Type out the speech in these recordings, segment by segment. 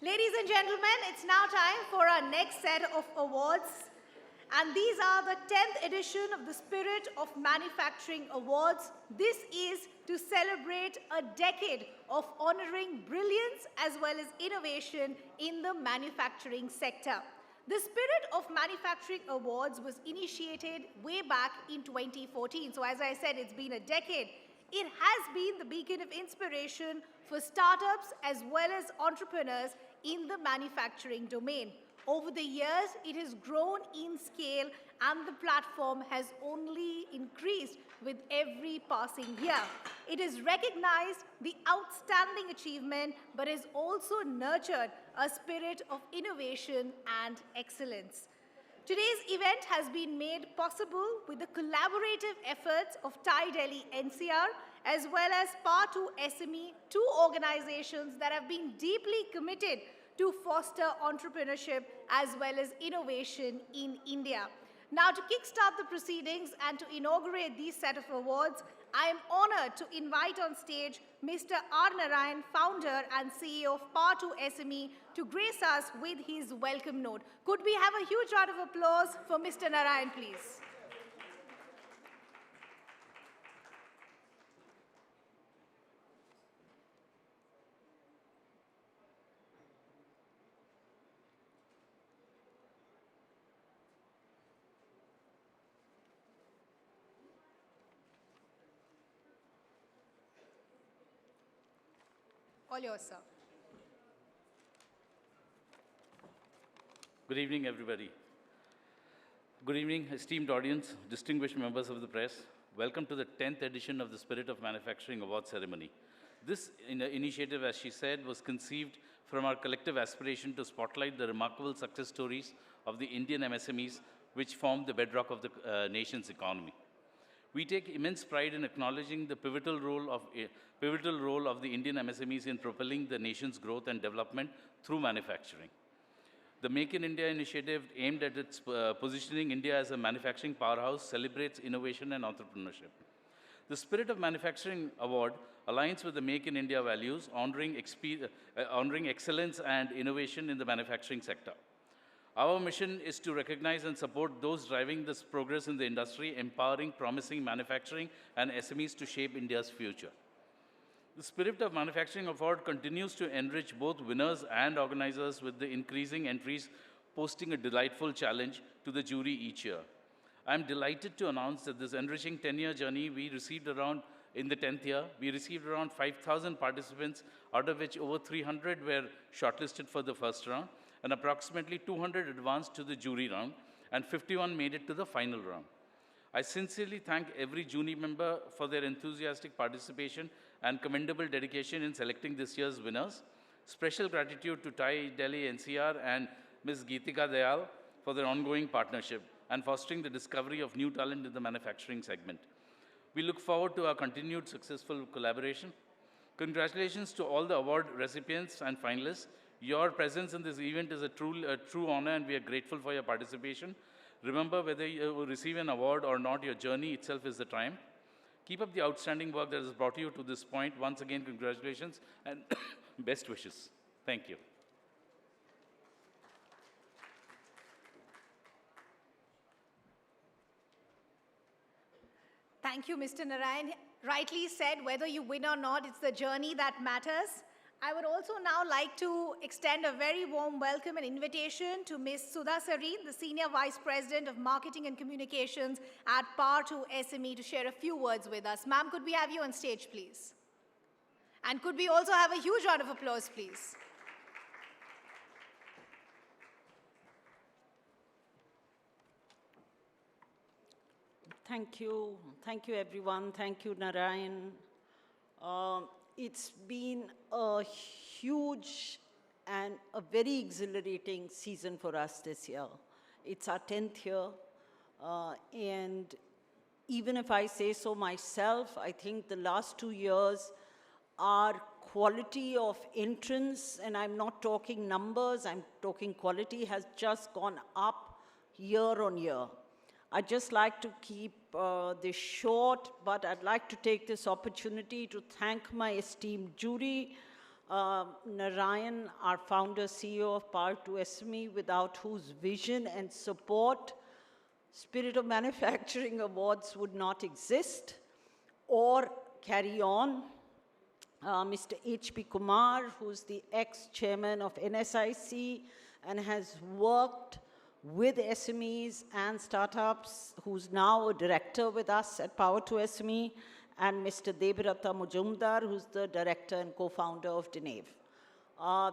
Ladies and gentlemen, it's now time for our next set of awards. And these are the 10th edition of the Spirit of Manufacturing Awards. This is to celebrate a decade of honoring brilliance as well as innovation in the manufacturing sector. The Spirit of Manufacturing Awards was initiated way back in 2014. So as I said, it's been a decade. It has been the beacon of inspiration for startups as well as entrepreneurs in the manufacturing domain. Over the years, it has grown in scale and the platform has only increased with every passing year. It has recognized the outstanding achievement but has also nurtured a spirit of innovation and excellence. Today's event has been made possible with the collaborative efforts of TiE Delhi-NCR as well as Power2SME, two organizations that have been deeply committed to foster entrepreneurship as well as innovation in India. Now, to kickstart the proceedings and to inaugurate these set of awards, I am honored to invite on stage Mr. R. Narayan, founder and CEO of Power2SME, to grace us with his welcome note. Could we have a huge round of applause for Mr. Narayan, please? All yours, sir. Good evening, everybody. Good evening, esteemed audience, distinguished members of the press. Welcome to the 10th edition of the Spirit of Manufacturing Award ceremony. This initiative, as she said, was conceived from our collective aspiration to spotlight the remarkable success stories of the Indian MSMEs, which form the bedrock of the nation's economy. We take immense pride in acknowledging the pivotal role of the Indian MSMEs in propelling the nation's growth and development through manufacturing. The Make in India initiative, aimed at its positioning India as a manufacturing powerhouse, celebrates innovation and entrepreneurship. The Spirit of Manufacturing Award aligns with the Make in India values, honoring excellence and innovation in the manufacturing sector. Our mission is to recognize and support those driving this progress in the industry, empowering promising manufacturing and SMEs to shape India's future. The Spirit of Manufacturing Award continues to enrich both winners and organizers, with the increasing entries posting a delightful challenge to the jury each year. I'm delighted to announce that this enriching 10-year journey, in the 10th year, we received around 5,000 participants, out of which over 300 were shortlisted for the first round, and approximately 200 advanced to the jury round, and 51 made it to the final round. I sincerely thank every jury member for their enthusiastic participation and commendable dedication in selecting this year's winners. Special gratitude to TiE Delhi-NCR and Ms. Geetika Dayal for their ongoing partnership and fostering the discovery of new talent in the manufacturing segment. We look forward to our continued successful collaboration. Congratulations to all the award recipients and finalists. Your presence in this event is a true honor, and we are grateful for your participation. Remember, whether you receive an award or not, your journey itself is the triumph. Keep up the outstanding work that has brought you to this point. Once again, congratulations and best wishes. Thank you. Thank you, Mr. Narayan. Rightly said, whether you win or not, it's the journey that matters. I would also now like to extend a very warm welcome and invitation to Ms. Sudha Sareen, the Senior Vice President of Marketing and Communications at Power2SME, to share a few words with us. Ma'am, could we have you on stage, please? And could we also have a huge round of applause, please? Thank you. Thank you, everyone. Thank you, Narayan. It's been a huge and a very exhilarating season for us this year. It's our 10th year, and even if I say so myself, I think the last 2 years, our quality of entrance, and I'm not talking numbers, I'm talking quality, has just gone up year on year. I'd just like to keep this short, but I'd like to take this opportunity to thank my esteemed jury, Narayan, our founder, CEO of Power2SME, without whose vision and support, Spirit of Manufacturing Awards would not exist or carry on. Mr. H.P. Kumar, who's the ex-chairman of NSIC and has worked with SMEs and startups, who's now a director with us at Power2SME, and Mr. Debrata Mujumdar, who's the director and co-founder of Denave.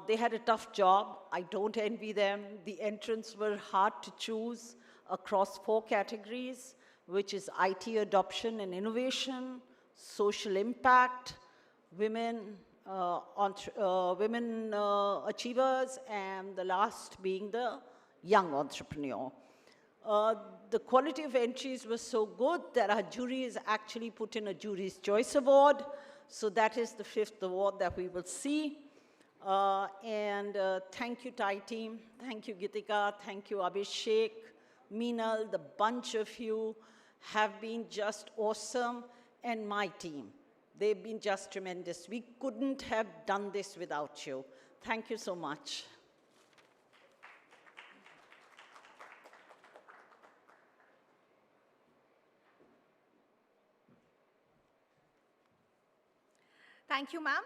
They had a tough job. I don't envy them. The entrants were hard to choose across 4 categories, which is IT adoption and innovation, social impact, women achievers, and the last being the young entrepreneur. The quality of entries was so good that our jury has actually put in a Jury's Choice Award. So that is the 5th award that we will see. Thank you, TiE team. Thank you, Gitika. Thank you, Abhishek, Meenal. The bunch of you have been just awesome. And my team, they've been just tremendous. We couldn't have done this without you. Thank you so much. Thank you, ma'am.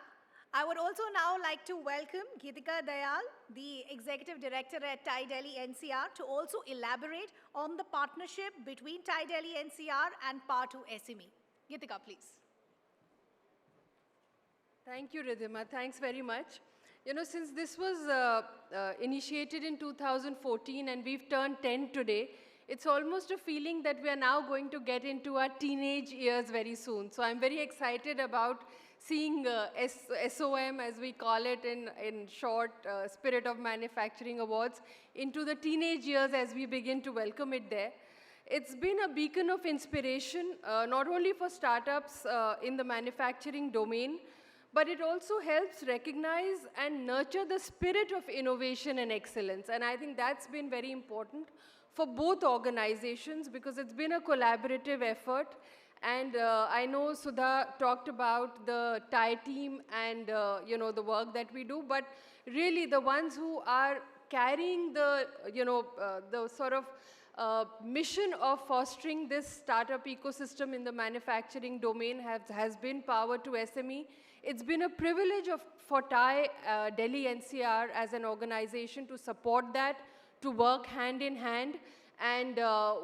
I would also now like to welcome Geetika Dayal, the Executive Director at TiE Delhi-NCR, to also elaborate on the partnership between TiE Delhi-NCR and Power2SME. Geetika, please. Thank you, Ridhima. Thanks very much. You know, since this was initiated in 2014 and we've turned 10 today, it's almost a feeling that we are now going to get into our teenage years very soon. So I'm very excited about seeing SOM, as we call it in short, Spirit of Manufacturing Awards, into the teenage years as we begin to welcome it there. It's been a beacon of inspiration, not only for startups in the manufacturing domain, but it also helps recognize and nurture the spirit of innovation and excellence. And I think that's been very important for both organizations because it's been a collaborative effort. And I know Sudha talked about the TiE team and you know, the work that we do, but really the ones who are carrying the, you know, the sort of mission of fostering this startup ecosystem in the manufacturing domain has been Power2SME. It's been a privilege for TiE Delhi-NCR as an organization to support that, to work hand in hand. And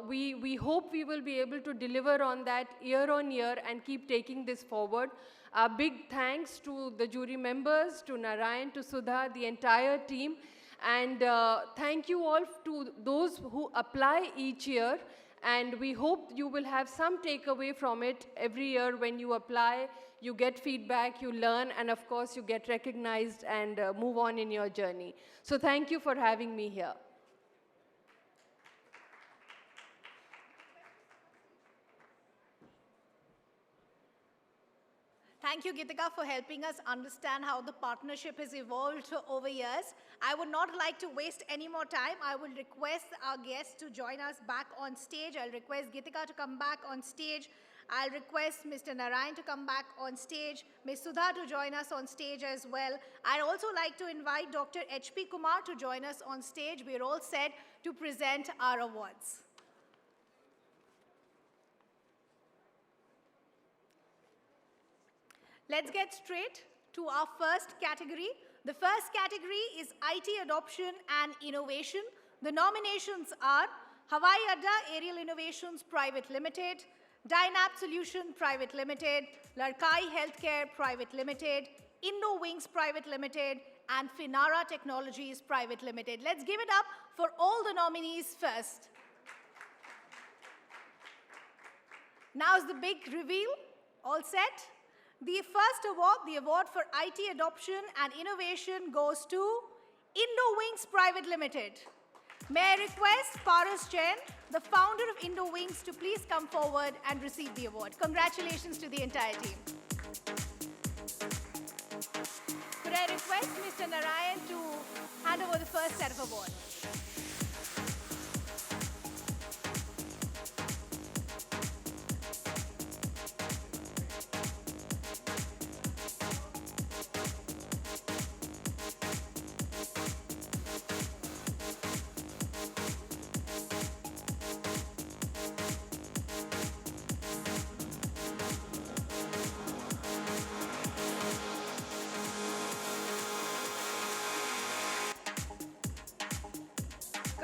we hope we will be able to deliver on that year on year and keep taking this forward. A big thanks to the jury members, to Narayan, to Sudha, the entire team. And thank you all to those who apply each year. And we hope you will have some takeaway from it every year when you apply. You get feedback, you learn, and of course you get recognized and move on in your journey. So thank you for having me here. Thank you, Geetika, for helping us understand how the partnership has evolved over years. I would not like to waste any more time. I will request our guests to join us back on stage. I'll request Geetika to come back on stage. I'll request Mr. Narayan to come back on stage, Ms. Sudha to join us on stage as well. I'd also like to invite Dr. H.P. Kumar to join us on stage. We're all set to present our awards. Let's get straight to our first category. The first category is IT adoption and innovation. The nominations are Hawaii Adda Aerial Innovations Private Limited, Dynap Solution Private Limited, Larkai Healthcare Private Limited, Indo-Wings Private Limited, and Finara Technologies Private Limited. Let's give it up for all the nominees first. Now's the big reveal. All set? The first award, the award for IT adoption and innovation, goes to Indo-Wings Private Limited. May I request Paras Jain, the founder of Indo-Wings, to please come forward and receive the award. Congratulations to the entire team. Could I request Mr. Narayan to hand over the first set of awards?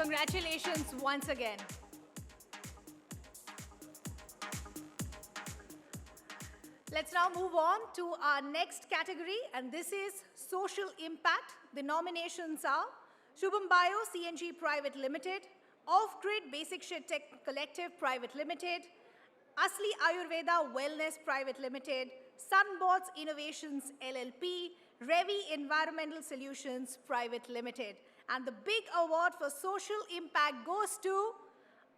Congratulations once again. Let's now move on to our next category, and this is social impact. The nominations are Shubham Bio CNG Private Limited, Off-Grid Basic Shit Tech Collective Private Limited, Asli Ayurveda Wellness Private Limited, Sunbots Innovations LLP, Revi Environmental Solutions Private Limited. And the big award for social impact goes to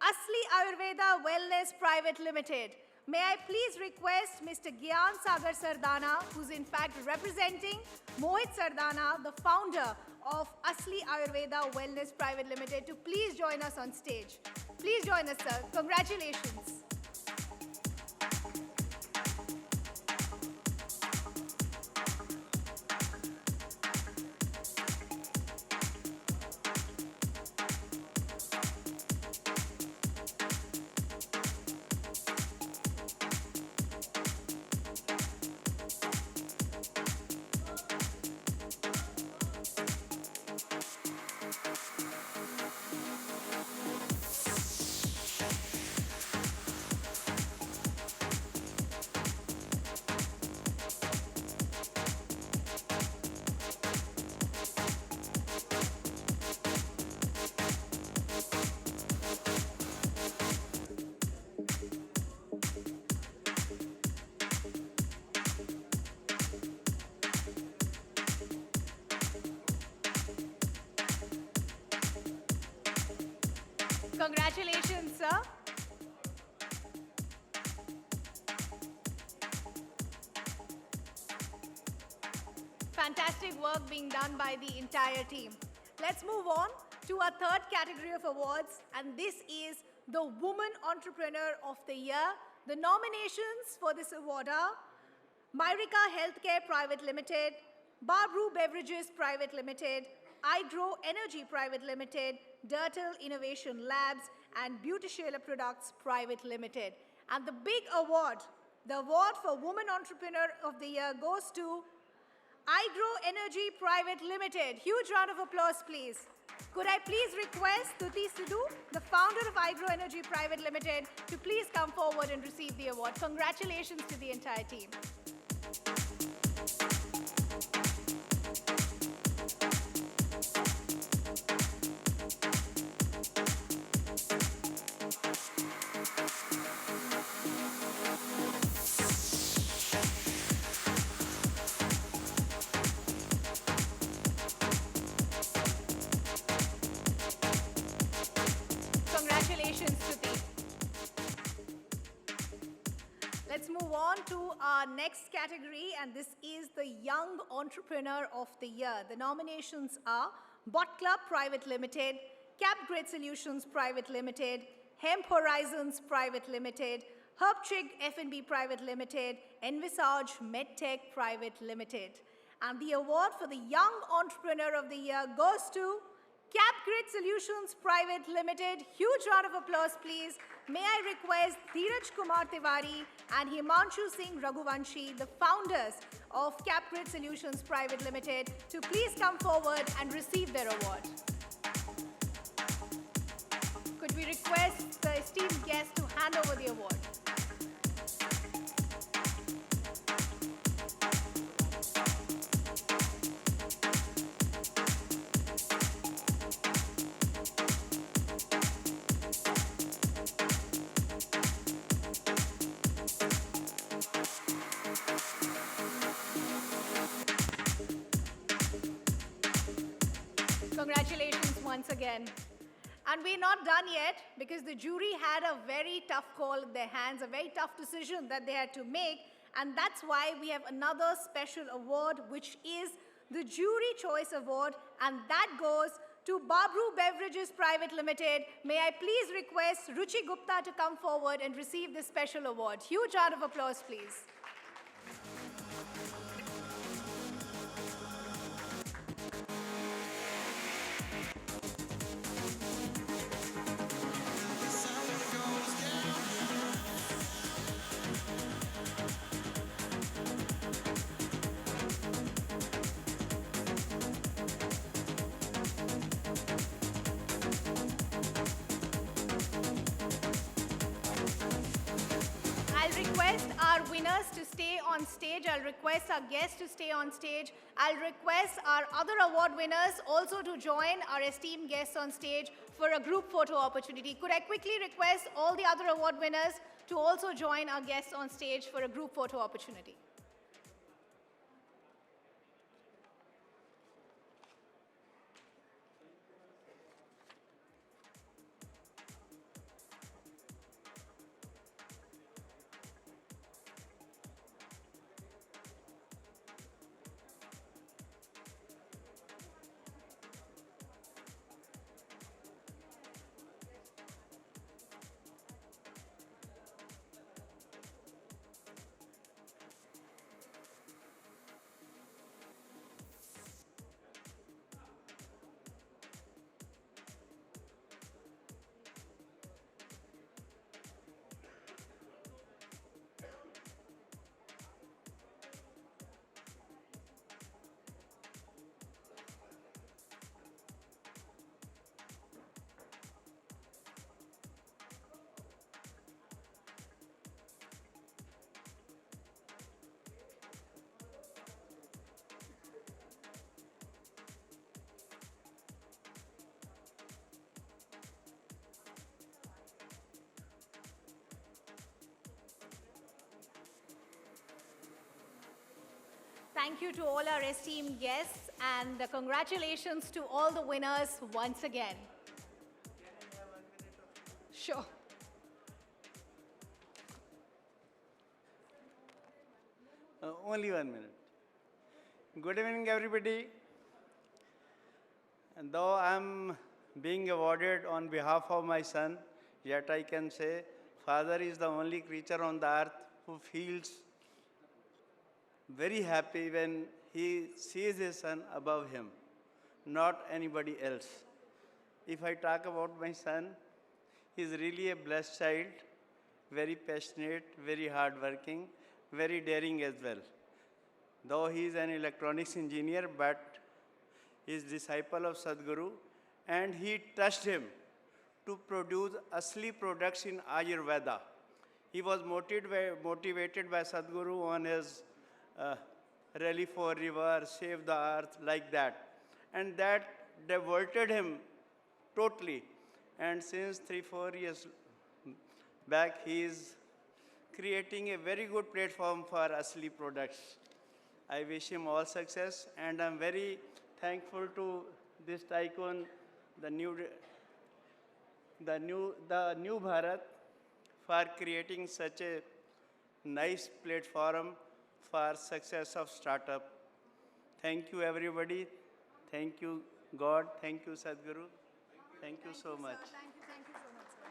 Asli Ayurveda Wellness Private Limited. May I please request Mr. Gyan Sagar Sardana, who's in fact representing Mohit Sardana, the founder of Asli Ayurveda Wellness Private Limited, to please join us on stage. Please join us, sir. Congratulations. Congratulations, sir. Fantastic work being done by the entire team. Let's move on to our third category of awards, and this is the Woman Entrepreneur of the Year. The nominations for this award are Myrika Healthcare Private Limited, Barbrew Beverages Private Limited, iGrow Energy Private Limited, Dirtle Innovation Labs, and Beauticiela Products Private Limited. And the big award, the award for Woman Entrepreneur of the Year, goes to iGrow Energy Private Limited. Huge round of applause, please. Could I please request Tuti Sidhu, the founder of iGrow Energy Private Limited, to please come forward and receive the award. Congratulations to the entire team. Congratulations, Shruti. Let's move on to our next category, and this is the Young Entrepreneur of the Year. The nominations are Bot Club Private Limited, CapGrid Solutions Private Limited, Hemp Horizons Private Limited, HerbChig F&B Private Limited, Envisage MedTech Private Limited. And the award for the Young Entrepreneur of the Year goes to CapGrid Solutions Private Limited. Huge round of applause, please. May I request Dheeraj Kumar Tiwari and Himanshu Singh Raghuvanshi, the founders of CapGrid Solutions Private Limited, to please come forward and receive their award. Could we request the esteemed guest to hand over the award? Congratulations once again. And we're not done yet, because the jury had a very tough call in their hands, a very tough decision that they had to make. And that's why we have another special award, which is the Jury Choice Award. And that goes to Barbrew Beverages Private Limited. May I please request Ruchi Gupta to come forward and receive this special award. Huge round of applause, please. winners to stay on stage. I'll request our guests to stay on stage. I'll request our other award winners also to join our esteemed guests on stage for a group photo opportunity. Could I quickly request all the other award winners to also join our guests on stage for a group photo opportunity? Thank you to all our esteemed guests, and congratulations to all the winners once again. Sure. Only 1 minute. Good evening, everybody. And though I'm being awarded on behalf of my son, yet I can say Father is the only creature on the earth who feels very happy when he sees his son above him, not anybody else. If I talk about my son, he's really a blessed child, very passionate, very hardworking, very daring as well. Though he is an electronics engineer, but he is disciple of Sadhguru, and he trusted him to produce asli products in Ayurveda. He was motivated by Sadhguru on his rally for river, save the earth, like that. And that diverted him totally. And since 3-4 years back, he is creating a very good platform for asli products. I wish him all success, and I'm very thankful to this TiEcon, the new Bharat, for creating such a nice platform for success of startup. Thank you, everybody. Thank you, God. Thank you, Sadhguru. Thank you so much. Thank you so much, sir.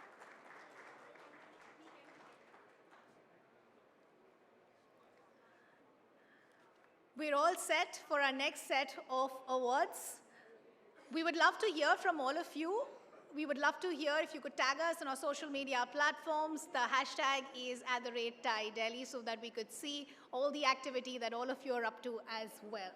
We're all set for our next set of awards. We would love to hear from all of you. We would love to hear if you could tag us on our social media platforms. The hashtag is @TiEDelhi so that we could see all the activity that all of you are up to as well.